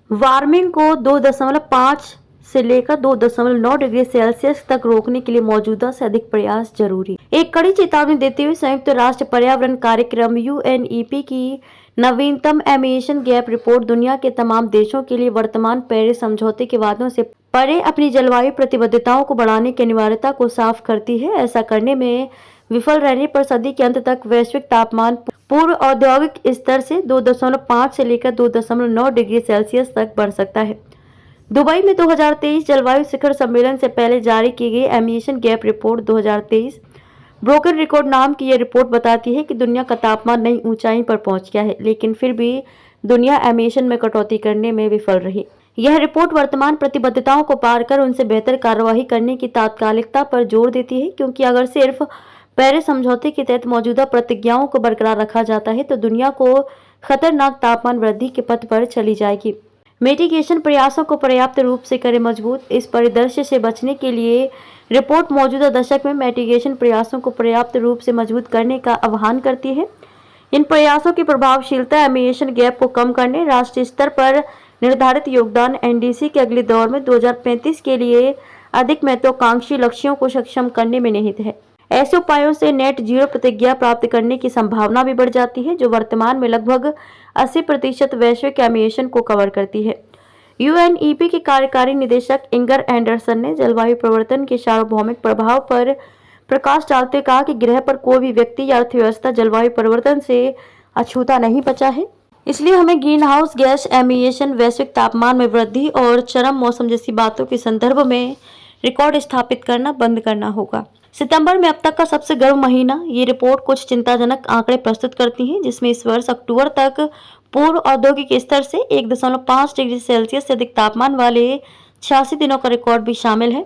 Warming को 2.5 से लेकर 2.9 डिग्री सेल्सियस तक रोकने के लिए मौजूदा से अधिक प्रयास जरूरी। एक कड़ी चेतावनी देते हुए संयुक्त राष्ट्र पर्यावरण कार्यक्रम यूएनईपी की नवीनतम एमिशन गैप रिपोर्ट दुनिया के तमाम देशों के लिए वर्तमान पेरिस समझौते के वादों से परे अपनी जलवायु प्रतिबद्धताओं को बढ़ाने की अनिवार्यता को साफ करती है। ऐसा करने में विफल रहने पर सदी के अंत तक वैश्विक तापमान पूर्व औद्योगिक स्तर से 2.5 से लेकर 2.9 डिग्री सेल्सियस तक बढ़ सकता है। दुबई में 2023 जलवायु शिखर सम्मेलन से पहले जारी की गई emission gap report 2023 broken record नाम की यह रिपोर्ट बताती है कि दुनिया का तापमान नई ऊंचाई पर पहुंच गया है, लेकिन फिर भी दुनिया एमिशन में कटौती करने में विफल रही। यह रिपोर्ट वर्तमान प्रतिबद्धताओं को पार कर उनसे बेहतर कार्यवाही करने की तात्कालिकता पर जोर देती है, क्योंकि अगर सिर्फ पेरिस समझौते के तहत मौजूदा प्रतिज्ञाओं को बरकरार रखा जाता है तो दुनिया को खतरनाक तापमान वृद्धि के पथ पर चली जाएगी। मिटिगेशन प्रयासों को पर्याप्त रूप से करें मजबूत। इस परिदृश्य से बचने के लिए रिपोर्ट मौजूदा दशक में मिटिगेशन प्रयासों को पर्याप्त रूप से मजबूत करने का आह्वान करती है। इन प्रयासों की प्रभावशीलता एमिशन गैप को कम करने, राष्ट्रीय स्तर पर निर्धारित योगदान, एनडीसी के अगले दौर में 2035 के लिए अधिक महत्वाकांक्षी लक्ष्यों को सक्षम करने में निहित है। ऐसे उपायों से नेट जीरो प्रतिज्ञा प्राप्त करने की संभावना भी बढ़ जाती है, जो वर्तमान में लगभग 80% वैश्विक एमिशन को कवर करती है। यूएनईपी के कार्यकारी निदेशक इंगर एंडरसन ने जलवायु परिवर्तन के सार्वभौमिक प्रभाव पर प्रकाश डालते कहा कि ग्रह पर कोई भी व्यक्ति या अर्थव्यवस्था जलवायु परिवर्तन से अछूता नहीं बचा है। इसलिए हमें ग्रीन हाउस गैस एमिशन, वैश्विक तापमान में वृद्धि और चरम मौसम जैसी बातों के संदर्भ में रिकॉर्ड स्थापित करना बंद करना होगा। सितंबर में अब तक का सबसे गर्म महीना, ये रिपोर्ट कुछ चिंताजनक आंकड़े प्रस्तुत करती है, जिसमें इस वर्ष अक्टूबर तक पूर्व औद्योगिक स्तर से 1.5 डिग्री सेल्सियस से अधिक तापमान वाले 86 दिनों का रिकॉर्ड भी शामिल है।